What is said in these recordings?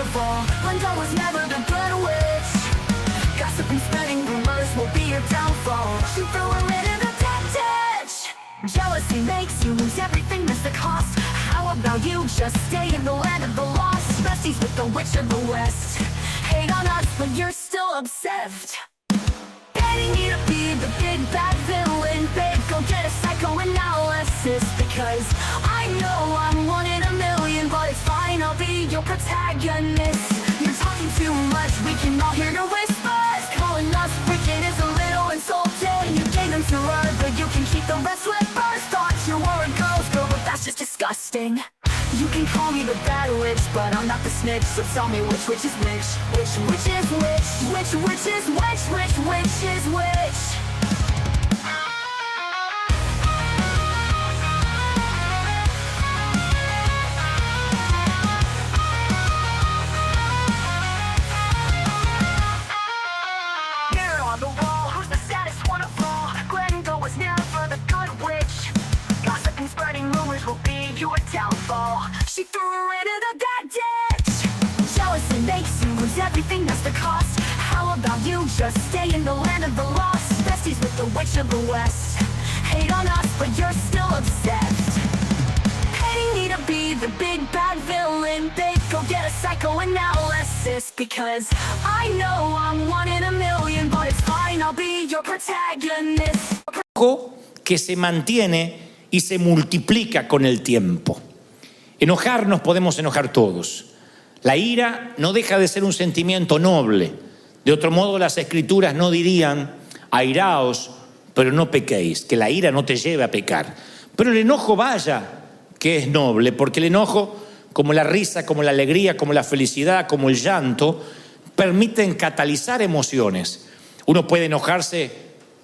downfall. Linda was never the good witch. Gossip and spreading rumors will be your downfall. She threw her into the dead ditch. Jealousy makes you lose everything, that's the cost. How about you just stay in the land of the lost? Besties with the witch of the west. Hate on us, but you're still obsessed. Getting you to be the big bad villain, babe, go get a psychoanalysis. Because I know I'm one in a million, but it's fine, I'll be your protagonist. You're talking too much, we can all hear your whispers. Calling us wicked is a little insulting. You gave them to her, but you can keep the rest with birds. Thought you were a girl's girl, but that's just disgusting. You can call me the bad witch, but I'm not the snitch. So tell me which is which? Which is which? Which is which? Which is which? Mirror on the wall, who's the saddest one of all? Glenda was never the good witch. Gossip and spreading rumors will be your downfall. She threw her into the dead ditch. Jealousy makes you lose everything, that's the cost. How about you just stay in the land of the lost? Besties with the witch of the west. Hate on us, but you're still obsessed. Hating me to be the big bad villain, babe, go get a psychoanalysis. Because I know I'm one in a million, but it's fine, I'll be your protagonist. Que se mantiene y se multiplica con el tiempo. Enojarnos podemos enojar todos. La ira no deja de ser un sentimiento noble. De otro modo, las Escrituras no dirían: airaos, pero no pequéis, que la ira no te lleve a pecar. Pero el enojo, vaya, que es noble, porque el enojo, como la risa, como la alegría, como la felicidad, como el llanto, permiten catalizar emociones. Uno puede enojarse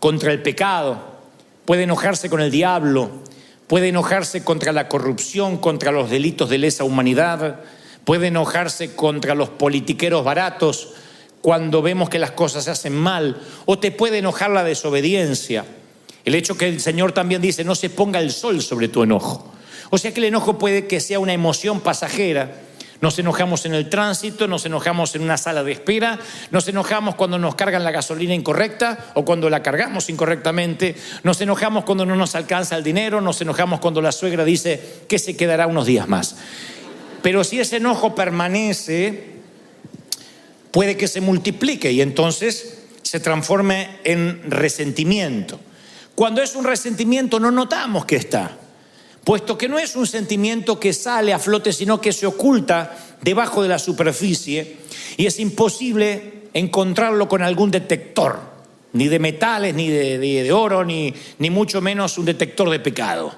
contra el pecado, puede enojarse con el diablo, puede enojarse contra la corrupción, contra los delitos de lesa humanidad, puede enojarse contra los politiqueros baratos cuando vemos que las cosas se hacen mal, o te puede enojar la desobediencia. El hecho que el Señor también dice: no se ponga el sol sobre tu enojo. O sea que el enojo puede que sea una emoción pasajera. Nos enojamos en el tránsito, nos enojamos en una sala de espera, nos enojamos cuando nos cargan la gasolina incorrecta o cuando la cargamos incorrectamente, nos enojamos cuando no nos alcanza el dinero, nos enojamos cuando la suegra dice que se quedará unos días más. Pero si ese enojo permanece, puede que se multiplique y entonces se transforme en resentimiento. Cuando es un resentimiento no notamos que está, puesto que no es un sentimiento que sale a flote, sino que se oculta debajo de la superficie y es imposible encontrarlo con algún detector, ni de metales, ni de oro, ni mucho menos un detector de pecado.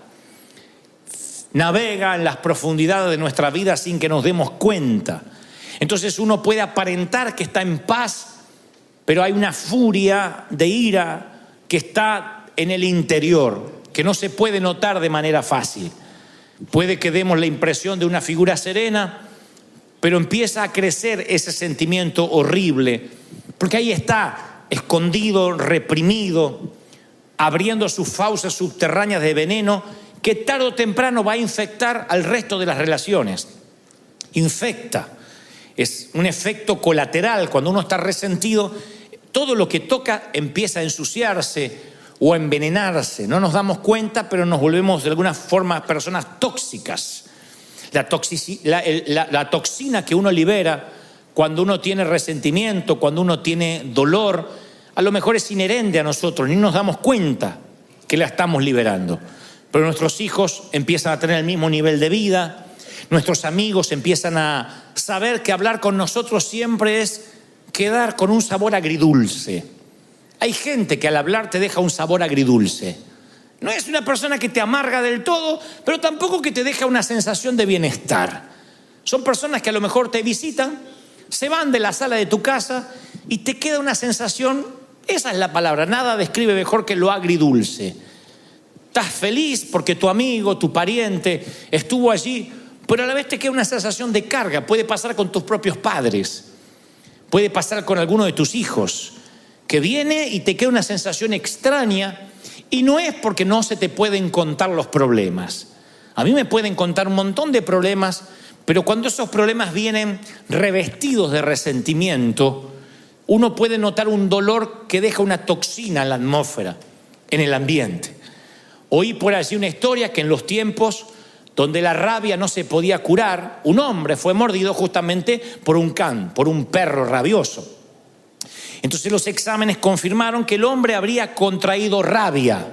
Navega en las profundidades de nuestra vida sin que nos demos cuenta. Entonces uno puede aparentar que está en paz, pero hay una furia de ira que está en el interior, que no se puede notar de manera fácil. Puede que demos la impresión de una figura serena, pero empieza a crecer ese sentimiento horrible, porque ahí está, escondido, reprimido, abriendo sus fauces subterráneas de veneno, que tarde o temprano va a infectar al resto de las relaciones. Infecta. Es un efecto colateral. Cuando uno está resentido, todo lo que toca empieza a ensuciarse o a envenenarse. No nos damos cuenta, pero nos volvemos de alguna forma personas tóxicas. La toxina que uno libera cuando uno tiene resentimiento, cuando uno tiene dolor, a lo mejor es inherente a nosotros, ni nos damos cuenta que la estamos liberando. Pero nuestros hijos empiezan a tener el mismo nivel de vida, nuestros amigos empiezan a saber que hablar con nosotros siempre es quedar con un sabor agridulce. Hay gente que al hablar te deja un sabor agridulce. No es una persona que te amarga del todo, pero tampoco que te deja una sensación de bienestar. Son personas que a lo mejor te visitan, se van de la sala de tu casa y te queda una sensación, esa es la palabra, nada describe mejor que lo agridulce. Estás feliz porque tu amigo, tu pariente estuvo allí, pero a la vez te queda una sensación de carga. Puede pasar con tus propios padres, puede pasar con alguno de tus hijos, que viene y te queda una sensación extraña, y no es porque no se te pueden contar los problemas. A mí me pueden contar un montón de problemas, Pero cuando esos problemas vienen revestidos de resentimiento, uno puede notar un dolor que deja una toxina en la atmósfera, en el ambiente. Oí por allí una historia que en los tiempos donde la rabia no se podía curar, un hombre fue mordido justamente por un can, por un perro rabioso. Entonces los exámenes confirmaron que el hombre habría contraído rabia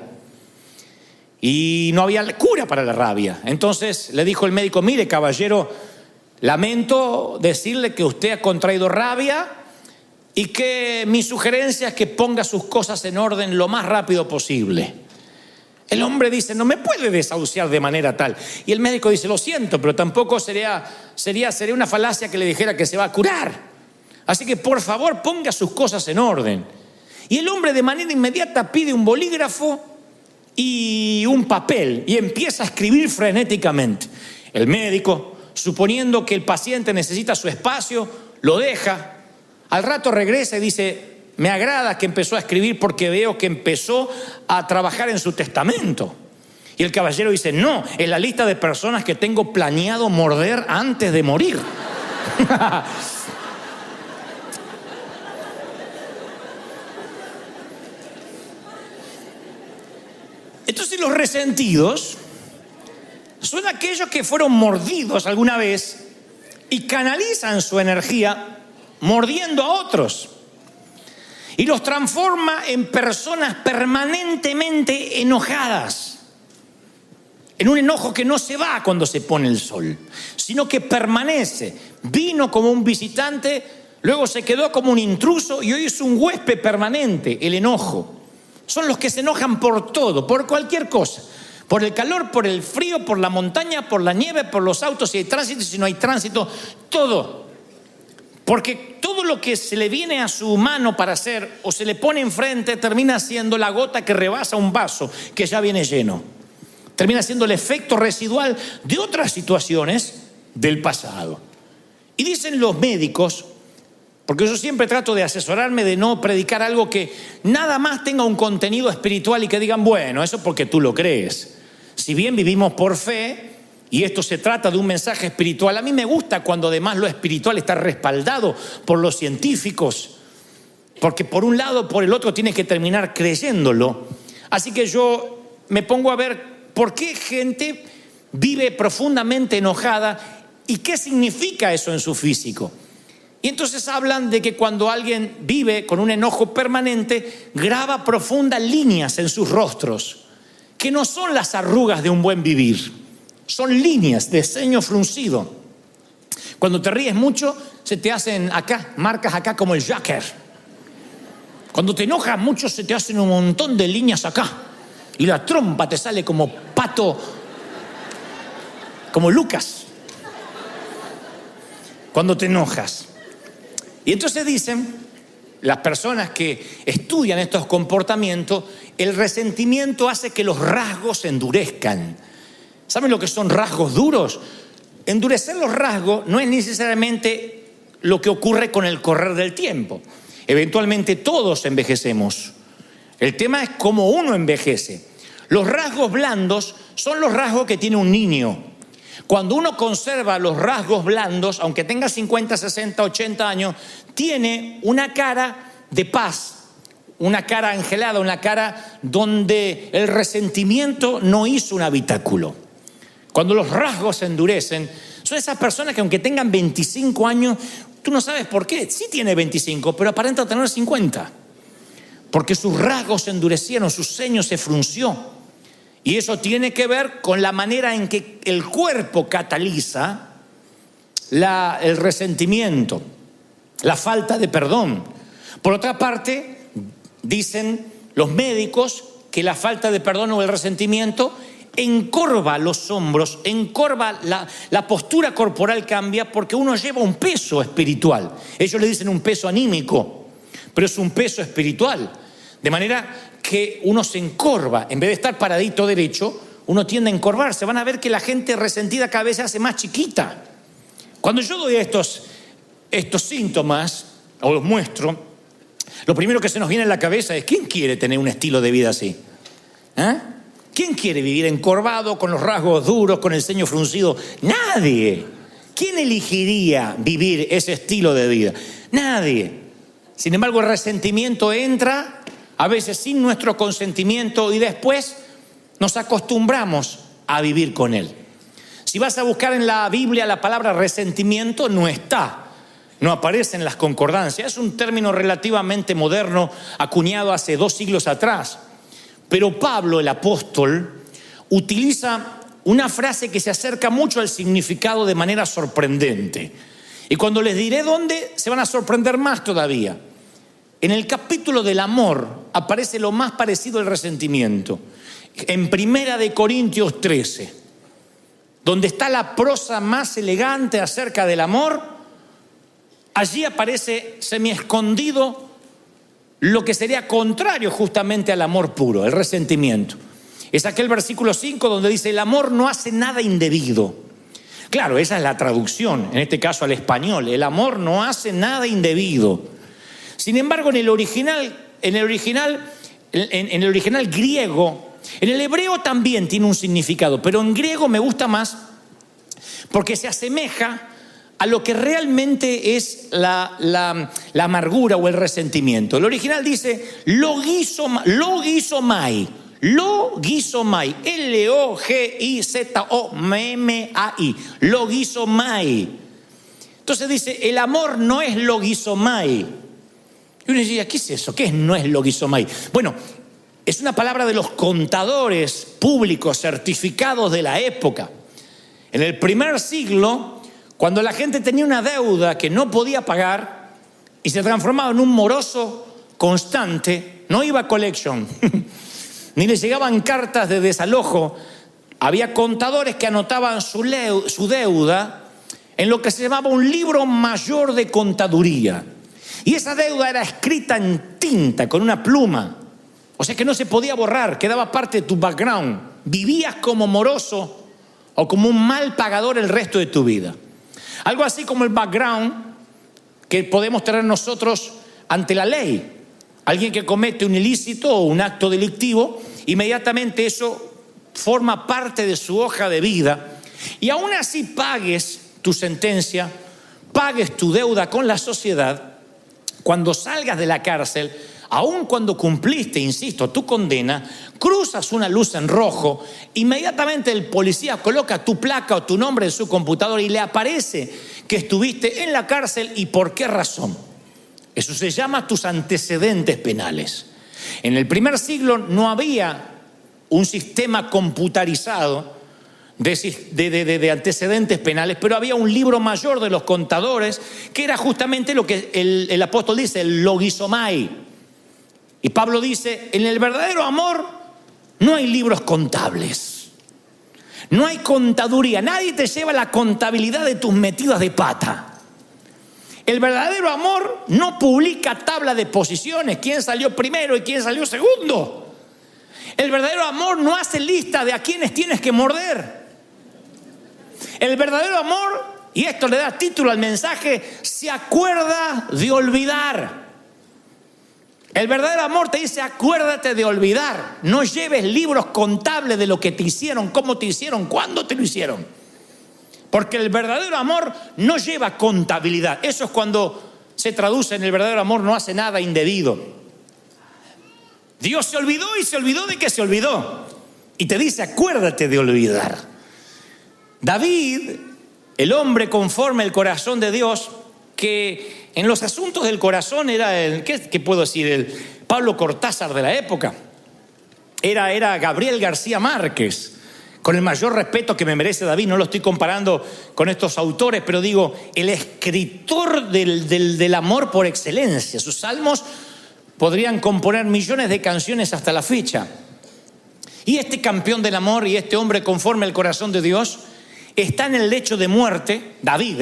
y no había cura para la rabia. Entonces le dijo el médico: mire, caballero, lamento decirle que usted ha contraído rabia y que mi sugerencia es que ponga sus cosas en orden lo más rápido posible. El hombre dice: no me puede desahuciar de manera tal. Y el médico dice: lo siento, pero tampoco sería una falacia que le dijera que se va a curar. Así que por favor ponga sus cosas en orden. Y el hombre de manera inmediata pide un bolígrafo y un papel y empieza a escribir frenéticamente. El médico, suponiendo que el paciente necesita su espacio, lo deja. Al rato regresa y dice: me agrada que empezó a escribir porque veo que empezó a trabajar en su testamento. Y el caballero dice: no, en la lista de personas que tengo planeado morder antes de morir. Entonces los resentidos son aquellos que fueron mordidos alguna vez y canalizan su energía mordiendo a otros. Y los transforma en personas permanentemente enojadas. En un enojo que no se va cuando se pone el sol, sino que permanece. Vino como un visitante, luego se quedó como un intruso y hoy es un huésped permanente, el enojo. Son los que se enojan por todo, por cualquier cosa. Por el calor, por el frío, por la montaña, por la nieve, por los autos, si hay tránsito, si no hay tránsito, todo. Porque todo lo que se le viene a su mano para hacer o se le pone enfrente termina siendo la gota que rebasa un vaso que ya viene lleno. Termina siendo el efecto residual de otras situaciones del pasado. Y dicen los médicos, porque yo siempre trato de asesorarme de no predicar algo que nada más tenga un contenido espiritual y que digan: bueno, eso porque tú lo crees. Si bien vivimos por fe y esto se trata de un mensaje espiritual, a mí me gusta cuando además lo espiritual está respaldado por los científicos, porque por un lado o por el otro tienes que terminar creyéndolo. Así que yo me pongo a ver por qué gente vive profundamente enojada y qué significa eso en su físico. Y entonces hablan de que cuando alguien vive con un enojo permanente, graba profundas líneas en sus rostros, que no son las arrugas de un buen vivir, son líneas de ceño fruncido. Cuando te ríes mucho, se te hacen acá, marcas acá como el Joker. Cuando te enojas mucho, se te hacen un montón de líneas acá. Y la trompa te sale como pato, como Lucas, cuando te enojas. Y entonces dicen las personas que estudian estos comportamientos, el resentimiento hace que los rasgos se endurezcan. ¿Saben lo que son rasgos duros? Endurecer los rasgos no es necesariamente lo que ocurre con el correr del tiempo. Eventualmente todos envejecemos. El tema es cómo uno envejece. Los rasgos blandos son los rasgos que tiene un niño. Cuando uno conserva los rasgos blandos, aunque tenga 50, 60, 80 años, tiene una cara de paz, una cara angelada, una cara donde el resentimiento no hizo un habitáculo. Cuando los rasgos se endurecen, son esas personas que aunque tengan 25 años, tú no sabes por qué. Sí tiene 25, pero aparenta tener 50. Porque sus rasgos se endurecieron, su ceño se frunció. Y eso tiene que ver con la manera en que el cuerpo cataliza el resentimiento, la falta de perdón. Por otra parte, dicen los médicos que la falta de perdón o el resentimiento encorva los hombros, encorva la postura corporal, cambia porque uno lleva un peso espiritual. Ellos le dicen un peso anímico, pero es un peso espiritual. De manera que uno se encorva, en vez de estar paradito derecho, uno tiende a encorvarse. Van a ver que la gente resentida cada vez se hace más chiquita. Cuando yo doy estos síntomas, o los muestro, lo primero que se nos viene en la cabeza es: ¿quién quiere tener un estilo de vida así? ¿Quién quiere vivir encorvado, con los rasgos duros, con el ceño fruncido? Nadie. ¿Quién elegiría vivir ese estilo de vida? Nadie. Sin embargo, el resentimiento entra a veces sin nuestro consentimiento y después nos acostumbramos a vivir con él. Si vas a buscar en la Biblia la palabra resentimiento, no está, no aparece en las concordancias. Es un término relativamente moderno, acuñado hace 2 siglos atrás. Pero Pablo, el apóstol, utiliza una frase que se acerca mucho al significado de manera sorprendente. Y cuando les diré dónde, se van a sorprender más todavía. En el capítulo del amor aparece lo más parecido al resentimiento. En 1 Corintios 13, donde está la prosa más elegante acerca del amor, allí aparece semi-escondido lo que sería contrario justamente al amor puro, el resentimiento. Es aquel versículo 5 donde dice: el amor no hace nada indebido. Claro, esa es la traducción, en este caso al español. El amor no hace nada indebido. Sin embargo, en el original griego, en el hebreo también tiene un significado, pero en griego me gusta más porque se asemeja a lo que realmente es la amargura o el resentimiento. El original dice logizomai, Logizomai, logizomai. Entonces dice, el amor no es logizomai. Y uno diría, ¿qué es eso? ¿Qué no es logizomai? Bueno, es una palabra de los contadores públicos certificados de la época. En el primer siglo, cuando la gente tenía una deuda que no podía pagar y se transformaba en un moroso constante, no iba a collection, ni le llegaban cartas de desalojo. Había contadores que anotaban su deuda en lo que se llamaba un libro mayor de contaduría. Y esa deuda era escrita en tinta, con una pluma. O sea que no se podía borrar, quedaba parte de tu background. Vivías como moroso o como un mal pagador el resto de tu vida. Algo así como el background que podemos tener nosotros ante la ley. Alguien que comete un ilícito o un acto delictivo, inmediatamente eso forma parte de su hoja de vida. Y aún así pagues tu sentencia, pagues tu deuda con la sociedad, cuando salgas de la cárcel, aun cuando cumpliste, insisto, tu condena, cruzas una luz en rojo, inmediatamente el policía coloca tu placa o tu nombre en su computadora y le aparece que estuviste en la cárcel y por qué razón. Eso se llama tus antecedentes penales. En el primer siglo no había un sistema computarizado de antecedentes penales, pero había un libro mayor de los contadores que era justamente lo que el apóstol dice, el logizomai. Y Pablo dice, en el verdadero amor no hay libros contables, no hay contaduría, nadie te lleva la contabilidad de tus metidas de pata. El verdadero amor no publica tabla de posiciones, quién salió primero y quién salió segundo. El verdadero amor no hace lista de a quienes tienes que morder. El verdadero amor, y esto le da título al mensaje, se acuerda de olvidar. El verdadero amor te dice, acuérdate de olvidar. No lleves libros contables de lo que te hicieron, cómo te hicieron, cuándo te lo hicieron. Porque el verdadero amor no lleva contabilidad. Eso es cuando se traduce en el verdadero amor no hace nada indebido. Dios se olvidó y se olvidó de que se olvidó. Y te dice, acuérdate de olvidar. David, el hombre conforme al corazón de Dios, que en los asuntos del corazón era ¿qué puedo decir? El Pablo Cortázar de la época. Era Gabriel García Márquez. Con el mayor respeto que me merece David, no lo estoy comparando con estos autores, pero digo, el escritor del amor por excelencia. Sus salmos podrían componer millones de canciones hasta la fecha. Y este campeón del amor y este hombre conforme al corazón de Dios está en el lecho de muerte, David,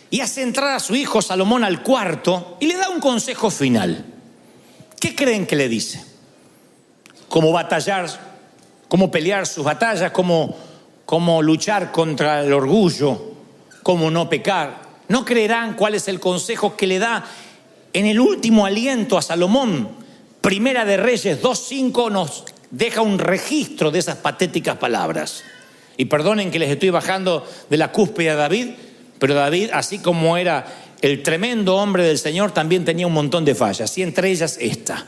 y hace entrar a su hijo Salomón al cuarto y le da un consejo final. ¿Qué creen que le dice? ¿Cómo batallar, cómo pelear sus batallas, cómo luchar contra el orgullo, cómo no pecar? No creerán cuál es el consejo que le da en el último aliento a Salomón. Primera de Reyes 2:5 nos deja un registro de esas patéticas palabras. Y perdonen que les estoy bajando de la cúspide a David, pero David, así como era el tremendo hombre del Señor, también tenía un montón de fallas, y entre ellas esta.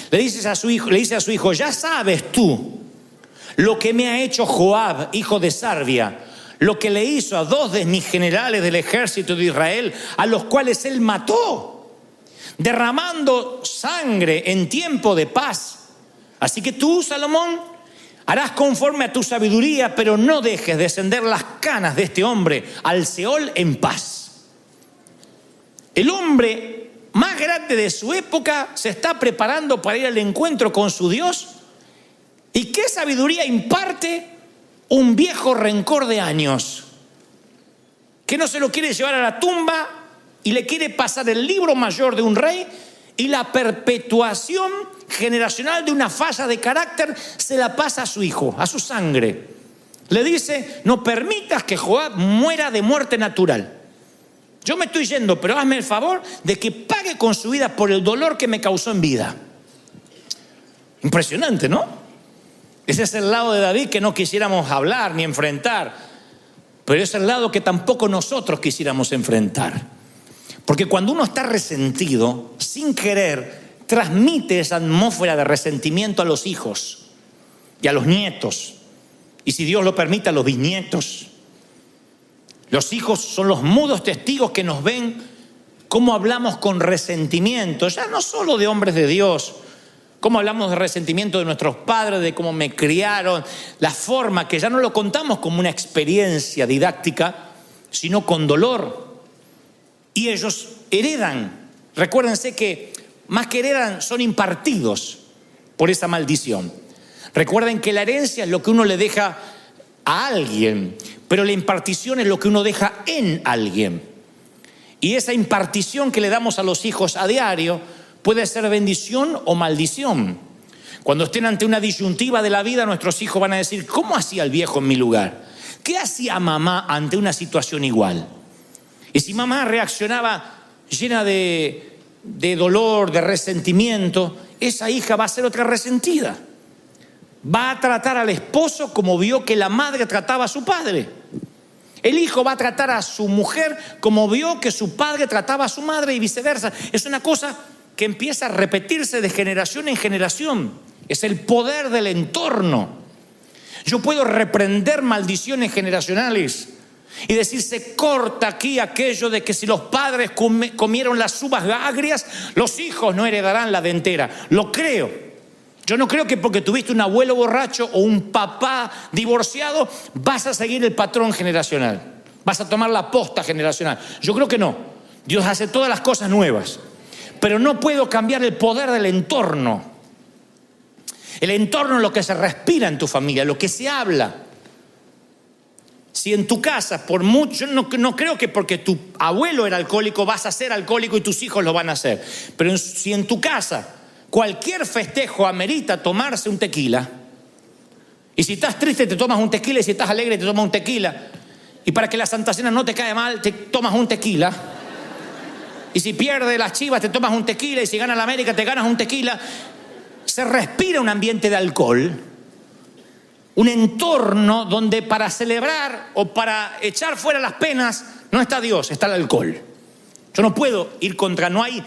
Le dice a su hijo, ya sabes tú lo que me ha hecho Joab, hijo de Sarvia, lo que le hizo a 2 de mis generales del ejército de Israel, a los cuales él mató, derramando sangre en tiempo de paz. Así que tú, Salomón, harás conforme a tu sabiduría, pero no dejes descender las canas de este hombre al Seol en paz. El hombre más grande de su época se está preparando para ir al encuentro con su Dios. ¿Y qué sabiduría imparte un viejo rencor de años que no se lo quiere llevar a la tumba y le quiere pasar el libro mayor de un rey y la perpetuación generacional de una falla de carácter se la pasa a su hijo, a su sangre? Le dice, no permitas que Joab muera de muerte natural. Yo me estoy yendo, pero hazme el favor de que pague con su vida por el dolor que me causó en vida. Impresionante, ¿no? Ese es el lado de David que no quisiéramos hablar ni enfrentar, pero es el lado que tampoco nosotros quisiéramos enfrentar. Porque cuando uno está resentido, sin querer, transmite esa atmósfera de resentimiento a los hijos y a los nietos, y si Dios lo permite, a los bisnietos. Los hijos son los mudos testigos que nos ven cómo hablamos con resentimiento, ya no solo de hombres de Dios, cómo hablamos de resentimiento de nuestros padres, de cómo me criaron, la forma que ya no lo contamos como una experiencia didáctica, sino con dolor. Y ellos heredan. Recuérdense que más que heredan, son impartidos por esa maldición. Recuerden que la herencia es lo que uno le deja a alguien, pero la impartición es lo que uno deja en alguien. Y esa impartición que le damos a los hijos a diario puede ser bendición o maldición. Cuando estén ante una disyuntiva de la vida, nuestros hijos van a decir, ¿cómo hacía el viejo en mi lugar? ¿Qué hacía mamá ante una situación igual? Y si mamá reaccionaba llena de dolor, de resentimiento, esa hija va a ser otra resentida. Va a tratar al esposo como vio que la madre trataba a su padre. El hijo va a tratar a su mujer como vio que su padre trataba a su madre y viceversa. Es una cosa que empieza a repetirse de generación en generación. Es el poder del entorno. Yo puedo reprender maldiciones generacionales y decir, se corta aquí aquello de que si los padres comieron las uvas agrias, los hijos no heredarán la dentera. Lo creo. Yo no creo que porque tuviste un abuelo borracho o un papá divorciado vas a seguir el patrón generacional, vas a tomar la posta generacional. Yo creo que no. Dios hace todas las cosas nuevas, pero no puedo cambiar el poder del entorno. El entorno es lo que se respira en tu familia, lo que se habla. Si en tu casa, por mucho, no creo que porque tu abuelo era alcohólico vas a ser alcohólico y tus hijos lo van a hacer, pero si en tu casa cualquier festejo amerita tomarse un tequila, y si estás triste te tomas un tequila, y si estás alegre te tomas un tequila, y para que la Santa Cena no te caiga mal te tomas un tequila, y si pierde las Chivas te tomas un tequila, y si gana la América te ganas un tequila. Se respira un ambiente de alcohol, un entorno donde para celebrar o para echar fuera las penas no está Dios, está el alcohol. Yo no puedo ir contra, no hay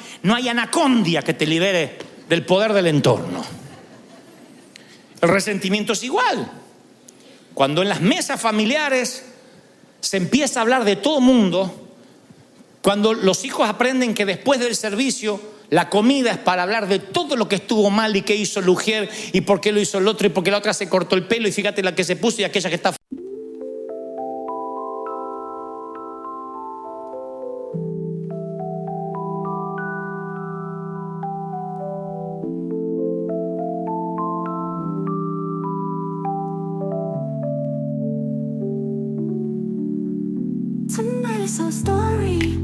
anacondia que te libere del poder del entorno. El resentimiento es igual. Cuando en las mesas familiares se empieza a hablar de todo mundo, cuando los hijos aprenden que después del servicio la comida es para hablar de todo lo que estuvo mal y qué hizo el ujier y por qué lo hizo el otro y por qué la otra se cortó el pelo y fíjate la que se puso y aquella que está... Tonight is our story.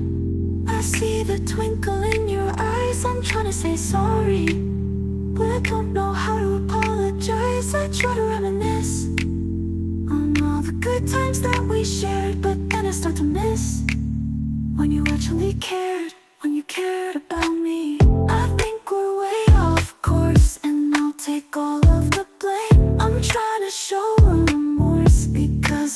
I see the twinkle in your eyes. I'm trying to say sorry, but I don't know how to apologize. I try to reminisce on all the good times that we shared, but then I start to miss when you actually cared, when you cared about me. I think we're way off course, and I'll take all of the blame. I'm trying to show remorse because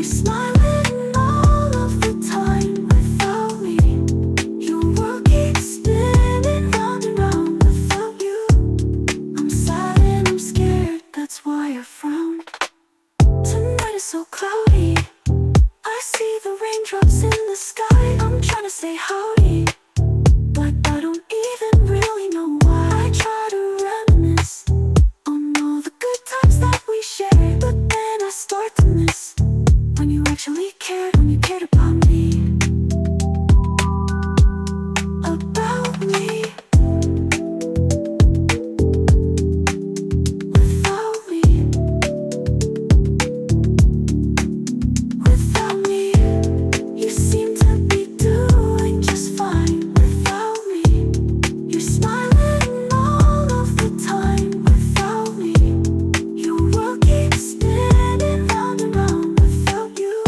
You're smiling all of the time without me. Your world keeps spinning round and round without you. I'm sad and I'm scared, that's why I frown. Tonight is so cloudy, I see the raindrops in the sky. I'm trying to say howdy, but I don't even really know why. I try to reminisce on all the good times that we shared, but then I start to miss when you actually cared, when you cared about me. About me. Without me. Without me. You seem to be doing just fine. Without me. You're smiling all of the time. Without me. Your world keeps spinning round and round without you.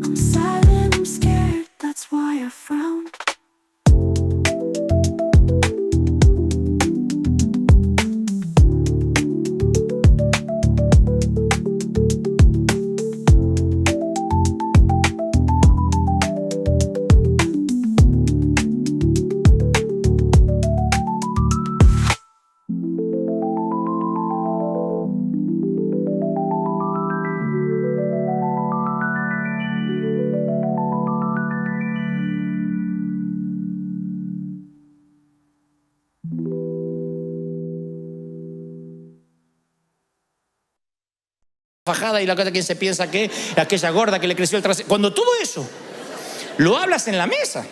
I'm sad and I'm scared, that's why I frown. Fajada y la cosa que se piensa que aquella gorda que le creció el trasero. Cuando todo eso lo hablas en la mesa,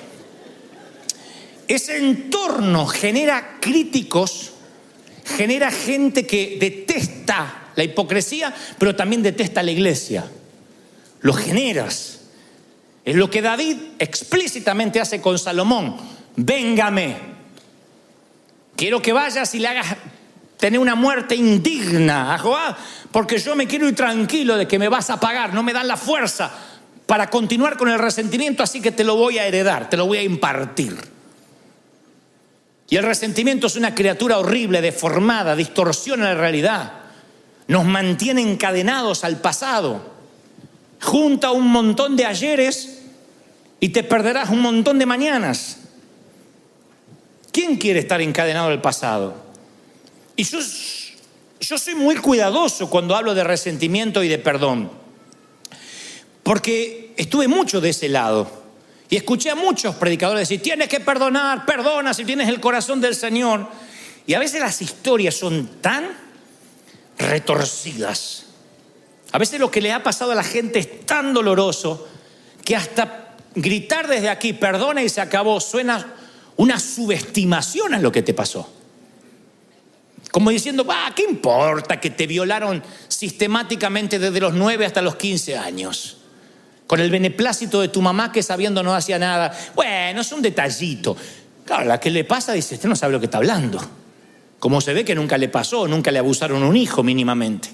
ese entorno genera críticos, genera gente que detesta la hipocresía, pero también detesta la iglesia. Lo generas. Es lo que David explícitamente hace con Salomón. Véngame. Quiero que vayas y le hagas tener una muerte indigna a Joab, porque yo me quiero ir tranquilo de que me vas a pagar. No me dan la fuerza para continuar con el resentimiento, así que te lo voy a heredar, te lo voy a impartir. Y el resentimiento es una criatura horrible, deformada, distorsiona la realidad. Nos mantiene encadenados al pasado. Junta un montón de ayeres y te perderás un montón de mañanas. ¿Quién quiere estar encadenado al pasado? Y yo soy muy cuidadoso cuando hablo de resentimiento y de perdón, porque estuve mucho de ese lado y escuché a muchos predicadores decir: tienes que perdonar, perdona si tienes el corazón del Señor. Y a veces las historias son tan retorcidas, a veces lo que le ha pasado a la gente es tan doloroso que hasta gritar desde aquí perdona y se acabó suena una subestimación a lo que te pasó. Como diciendo, ¿qué importa que te violaron sistemáticamente desde los 9 hasta los 15 años? Con el beneplácito de tu mamá que sabiendo no hacía nada. Bueno, es un detallito. Claro, la que le pasa dice, este no sabe lo que está hablando. Como se ve que nunca le pasó, nunca le abusaron a un hijo mínimamente.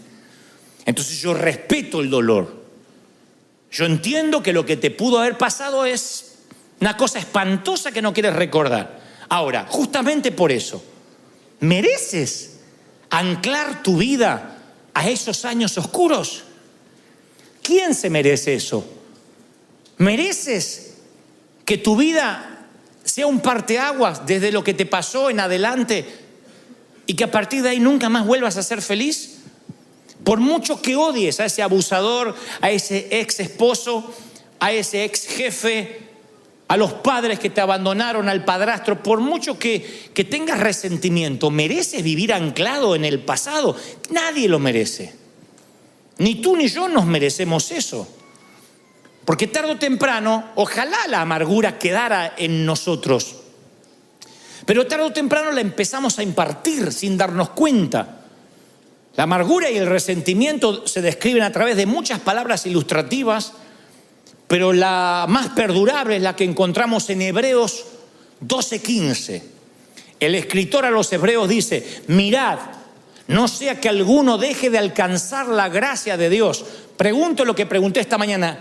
Entonces yo respeto el dolor. Yo entiendo que lo que te pudo haber pasado es una cosa espantosa que no quieres recordar. Ahora, justamente por eso, ¿mereces anclar tu vida a esos años oscuros? ¿Quién se merece eso? ¿Mereces que tu vida sea un parteaguas desde lo que te pasó en adelante y que a partir de ahí nunca más vuelvas a ser feliz? Por mucho que odies a ese abusador, a ese ex esposo, a ese ex jefe, a los padres que te abandonaron, al padrastro, por mucho que tengas resentimiento, ¿mereces vivir anclado en el pasado? Nadie lo merece. Ni tú ni yo nos merecemos eso. Porque tarde o temprano, ojalá la amargura quedara en nosotros, pero tarde o temprano la empezamos a impartir sin darnos cuenta. La amargura y el resentimiento se describen a través de muchas palabras ilustrativas, pero la más perdurable es la que encontramos en Hebreos 12:15. El escritor a los hebreos dice: mirad, no sea que alguno deje de alcanzar la gracia de Dios. Pregunto lo que pregunté esta mañana: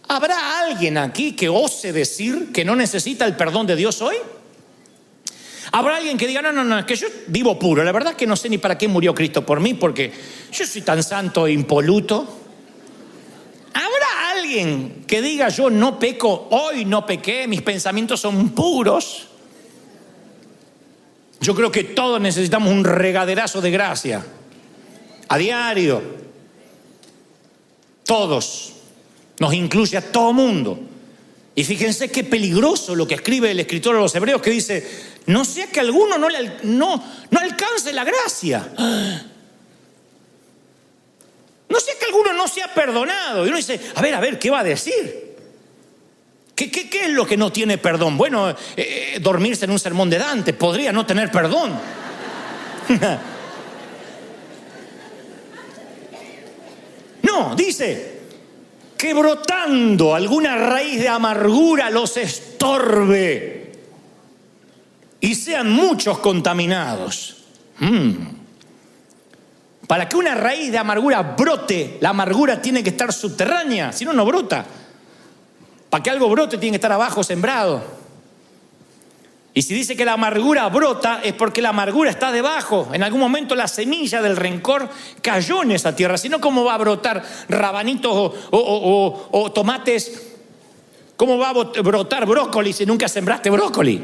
¿habrá alguien aquí que ose decir que no necesita el perdón de Dios hoy? ¿Habrá alguien que diga, no, es que yo vivo puro, la verdad es que no sé ni para qué murió Cristo por mí, porque yo soy tan santo e impoluto? ¿Habrá alguien que diga yo no peco, hoy no pequé, mis pensamientos son puros. Yo creo que todos necesitamos un regaderazo de gracia. A diario. Todos. Nos incluye a todo mundo. Y fíjense qué peligroso lo que escribe el escritor de los Hebreos, que dice, no sea que alguno no alcance la gracia. No sea que alguno no sea perdonado. Y uno dice, a ver, ¿qué va a decir? ¿Qué es lo que no tiene perdón? Bueno, dormirse en un sermón de Dante podría no tener perdón. No, dice que brotando alguna raíz de amargura los estorbe y sean muchos contaminados. Para que una raíz de amargura brote, la amargura tiene que estar subterránea, si no, no brota. Para que algo brote tiene que estar abajo sembrado. Y si dice que la amargura brota es porque la amargura está debajo. En algún momento la semilla del rencor cayó en esa tierra. Si no, ¿cómo va a brotar rabanitos o tomates? ¿Cómo va a brotar brócoli si nunca sembraste brócoli?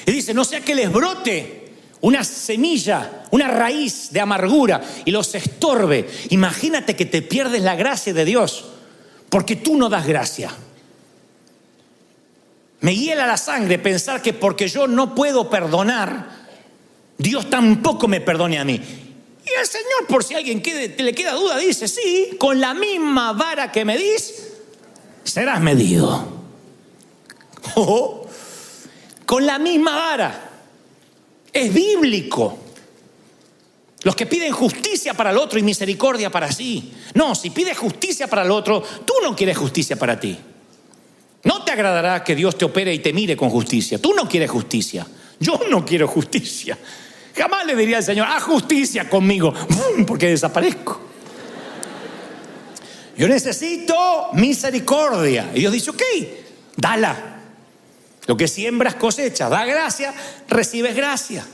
Y dice, no sea que les brote una semilla, una raíz de amargura y los estorbe. Imagínate que te pierdes la gracia de Dios porque tú no das gracia. Me hiela la sangre pensar que porque yo no puedo perdonar, Dios tampoco me perdone a mí. Y el Señor, por si a alguien le queda duda, dice, sí, con la misma vara que medís, serás medido. Con la misma vara. Es bíblico. Los que piden justicia para el otro y misericordia para sí. No, si pides justicia para el otro, tú no quieres justicia para ti. No te agradará que Dios te opere y te mire con justicia. Tú no quieres justicia. Yo no quiero justicia. Jamás le diría al Señor, haz justicia conmigo, porque desaparezco. Yo necesito misericordia. Y Dios dice, ok, dala. Lo que siembras cosechas. Da gracia, recibes gracia.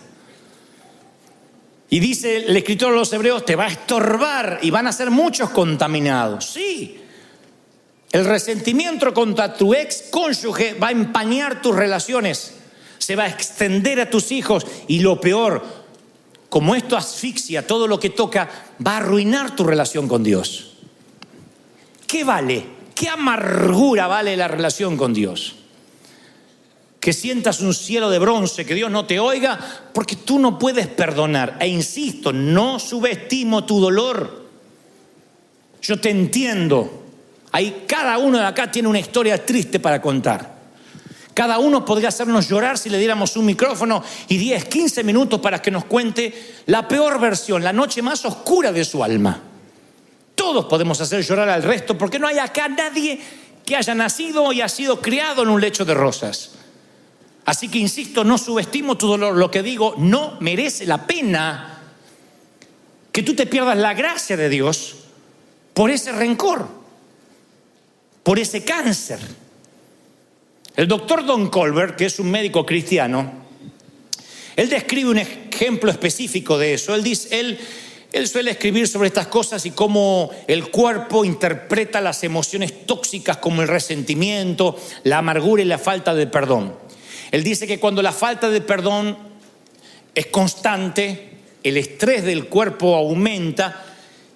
Y dice el escritor de los Hebreos, te va a estorbar y van a ser muchos contaminados. Sí. El resentimiento contra tu ex cónyuge va a empañar tus relaciones, se va a extender a tus hijos y lo peor, como esto asfixia todo lo que toca, va a arruinar tu relación con Dios. ¿Qué vale? ¿Qué amargura vale la relación con Dios? Que sientas un cielo de bronce, que Dios no te oiga porque tú no puedes perdonar. E insisto, no subestimo tu dolor. Yo te entiendo. Ahí cada uno de acá tiene una historia triste para contar. Cada uno podría hacernos llorar si le diéramos un micrófono y 10, 15 minutos para que nos cuente la peor versión, la noche más oscura de su alma. Todos podemos hacer llorar al resto porque no hay acá nadie que haya nacido y ha sido criado en un lecho de rosas. Así que insisto, no subestimo tu dolor. Lo que digo, no merece la pena que tú te pierdas la gracia de Dios por ese rencor, por ese cáncer. El doctor Don Colbert, que es un médico cristiano, él describe un ejemplo específico de eso. Él suele escribir sobre estas cosas y cómo el cuerpo interpreta las emociones tóxicas como el resentimiento, la amargura y la falta de perdón. Él dice que cuando la falta de perdón es constante, el estrés del cuerpo aumenta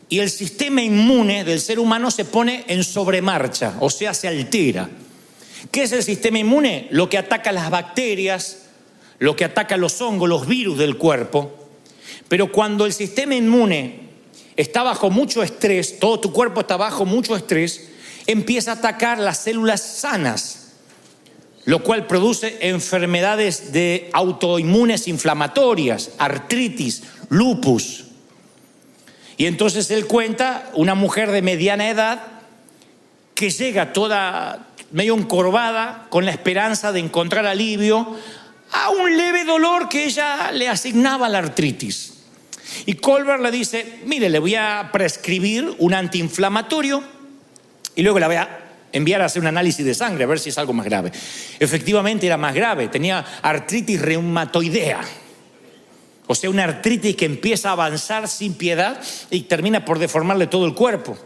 y el sistema inmune del ser humano se pone en sobremarcha, o sea, se altera. ¿Qué es el sistema inmune? Lo que ataca las bacterias, lo que ataca los hongos, los virus del cuerpo. Pero cuando el sistema inmune está bajo mucho estrés, todo tu cuerpo está bajo mucho estrés, empieza a atacar las células sanas, lo cual produce enfermedades de autoinmunes inflamatorias, artritis, lupus. Y entonces él cuenta una mujer de mediana edad que llega toda medio encorvada con la esperanza de encontrar alivio a un leve dolor que ella le asignaba a la artritis. Y Colbert le dice, mire, le voy a prescribir un antiinflamatorio y luego la voy a enviar a hacer un análisis de sangre a ver si es algo más grave. Efectivamente era más grave, tenía artritis reumatoidea. O sea, una artritis que empieza a avanzar sin piedad y termina por deformarle todo el cuerpo.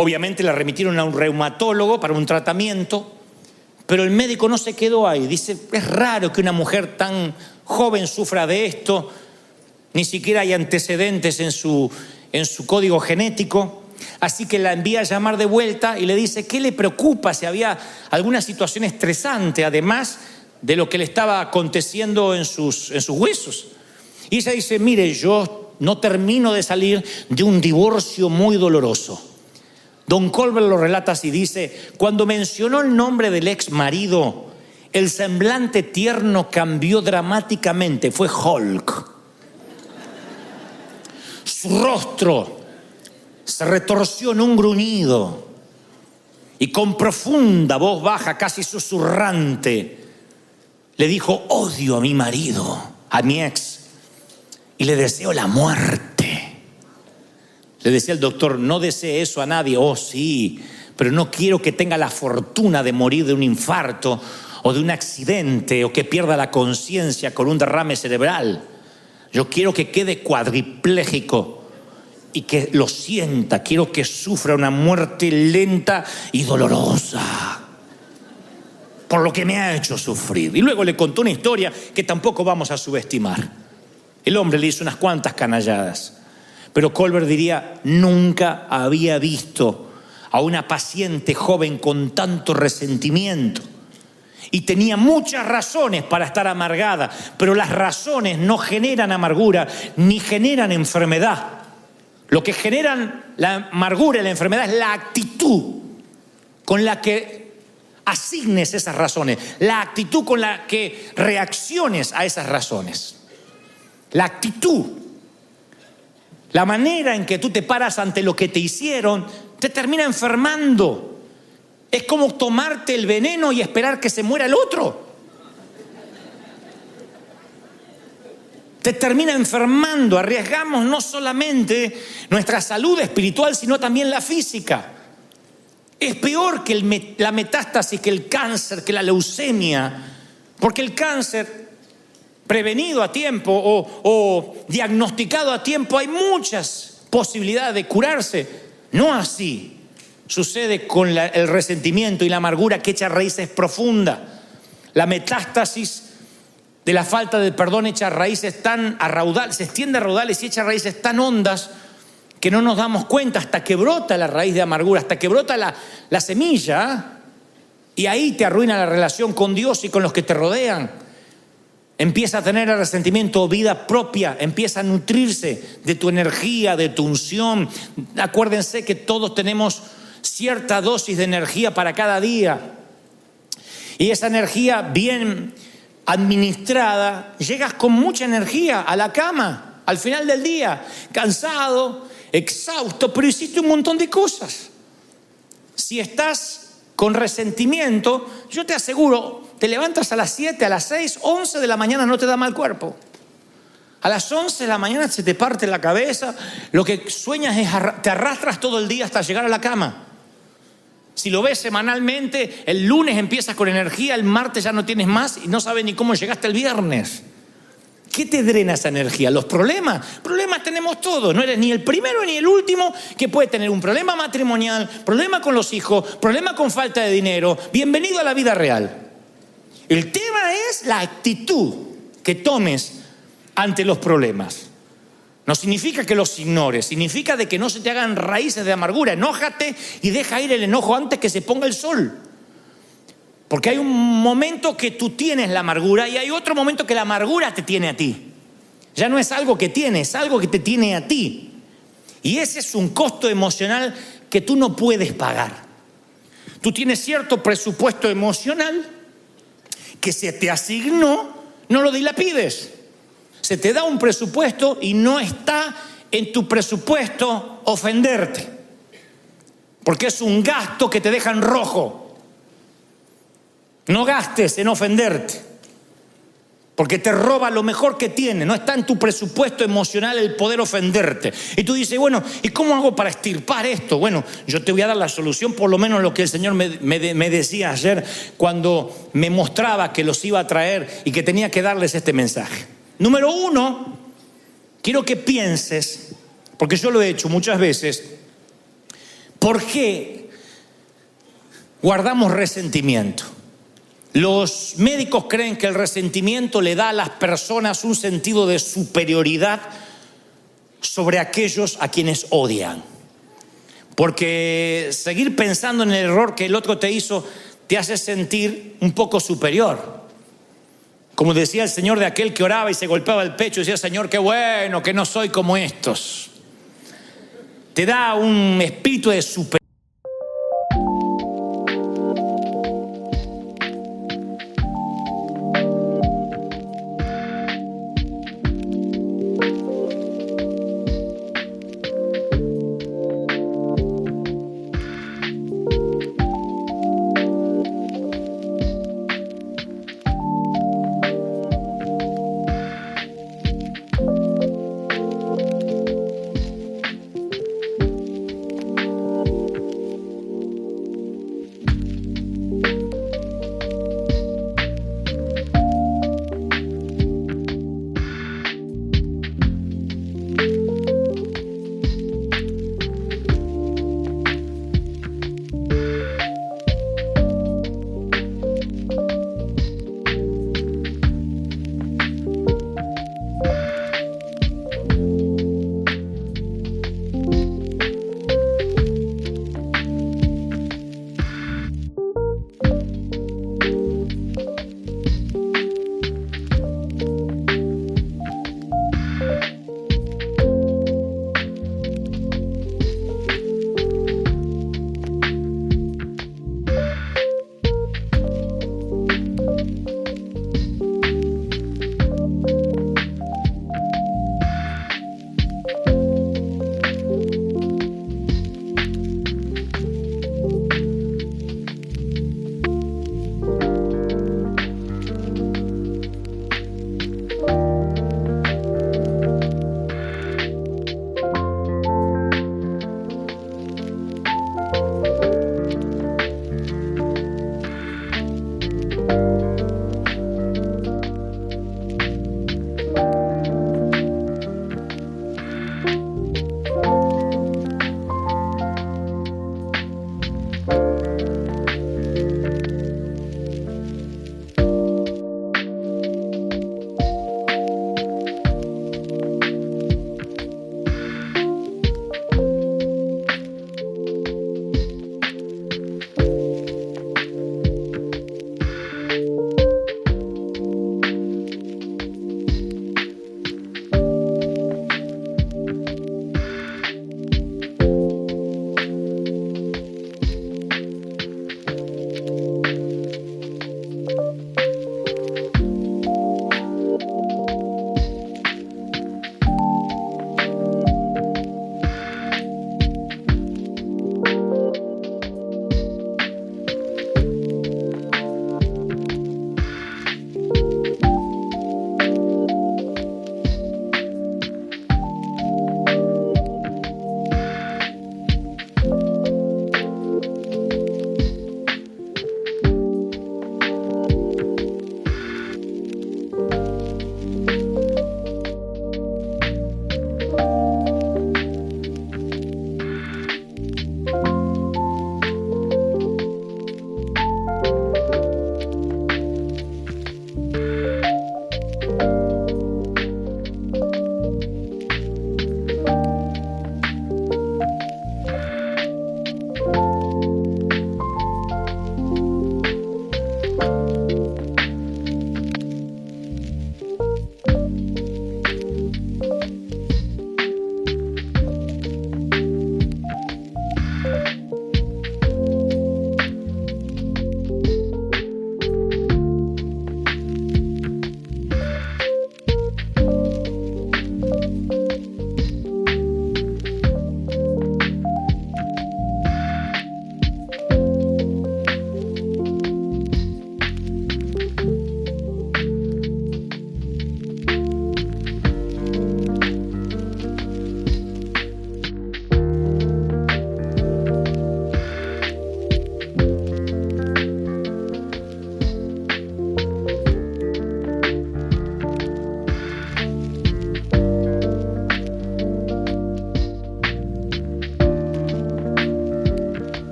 Obviamente la remitieron a un reumatólogo para un tratamiento, pero el médico no se quedó ahí. Dice, es raro que una mujer tan joven sufra de esto, ni siquiera hay antecedentes en su código genético. Así que la envía a llamar de vuelta y le dice, ¿qué le preocupa? Si había alguna situación estresante, además de lo que le estaba aconteciendo en sus huesos. Y ella dice, mire, yo no termino de salir de un divorcio muy doloroso. Don Colbert lo relata así, dice, cuando mencionó el nombre del ex marido, el semblante tierno cambió dramáticamente, fue Hulk. Su rostro se retorció en un gruñido y con profunda voz baja, casi susurrante, le dijo, odio a mi marido, a mi ex, y le deseo la muerte. Le decía el doctor, no desee eso a nadie. Oh, sí, pero no quiero que tenga la fortuna de morir de un infarto o de un accidente o que pierda la conciencia con un derrame cerebral. Yo quiero que quede cuadripléjico y que lo sienta. Quiero que sufra una muerte lenta y dolorosa por lo que me ha hecho sufrir. Y luego le contó una historia que tampoco vamos a subestimar. El hombre le hizo unas cuantas canalladas, pero Colbert diría, nunca había visto a una paciente joven con tanto resentimiento. Y tenía muchas razones para estar amargada, pero las razones no generan amargura ni generan enfermedad. Lo que generan la amargura y la enfermedad es la actitud con la que asignes esas razones, la actitud con la que reacciones a esas razones. La actitud, la manera en que tú te paras ante lo que te hicieron, te termina enfermando. Es como tomarte el veneno y esperar que se muera el otro. Te termina enfermando. Arriesgamos no solamente nuestra salud espiritual, sino también la física. Es peor que la metástasis, que el cáncer, que la leucemia, porque el cáncer prevenido a tiempo o diagnosticado a tiempo, hay muchas posibilidades de curarse. No así sucede con el resentimiento y la amargura que echa raíces profundas. La metástasis de la falta de perdón echa raíces tan a raudales, se extiende a raudales y echa raíces tan hondas que no nos damos cuenta hasta que brota la raíz de amargura, hasta que brota la semilla, y ahí te arruina la relación con Dios y con los que te rodean. Empieza a tener el resentimiento vida propia, empieza a nutrirse de tu energía, de tu unción. Acuérdense que todos tenemos cierta dosis de energía para cada día. Y esa energía bien administrada, llegas con mucha energía a la cama, al final del día, cansado, exhausto, pero hiciste un montón de cosas. Si estás con resentimiento, yo te aseguro, te levantas a las 7, a las 6, 11 de la mañana no te da mal cuerpo. A las 11 de la mañana se te parte la cabeza, lo que sueñas es, te arrastras todo el día hasta llegar a la cama. Si lo ves semanalmente, el lunes empiezas con energía, el martes ya no tienes más y no sabes ni cómo llegaste el viernes. ¿Qué te drena esa energía? Los problemas. Problemas tenemos todos. No eres ni el primero ni el último que puede tener un problema matrimonial, problema con los hijos, problema con falta de dinero. Bienvenido a la vida real. El tema es la actitud que tomes ante los problemas. No significa que los ignores, significa de que no se te hagan raíces de amargura. Enójate y deja ir el enojo antes que se ponga el sol. Porque hay un momento que tú tienes la amargura y hay otro momento que la amargura te tiene a ti. Ya no es algo que tienes, es algo que te tiene a ti. Y ese es un costo emocional que tú no puedes pagar. Tú tienes cierto presupuesto emocional que se te asignó, no lo dilapides. Se te da un presupuesto y no está en tu presupuesto ofenderte. Porque es un gasto que te deja en rojo. No gastes en ofenderte, porque te roba lo mejor que tiene. No está en tu presupuesto emocional el poder ofenderte. Y tú dices, bueno, ¿y cómo hago para extirpar esto? Bueno, yo te voy a dar la solución, por lo menos lo que el Señor me decía ayer cuando me mostraba que los iba a traer y que tenía que darles este mensaje. Número 1, quiero que pienses, porque yo lo he hecho muchas veces, ¿Por qué guardamos resentimiento? Los médicos creen que el resentimiento le da a las personas un sentido de superioridad sobre aquellos a quienes odian. Porque seguir pensando en el error que el otro te hizo te hace sentir un poco superior. Como decía el Señor de aquel que oraba y se golpeaba el pecho y decía: Señor, qué bueno que no soy como estos. Te da un espíritu de superioridad.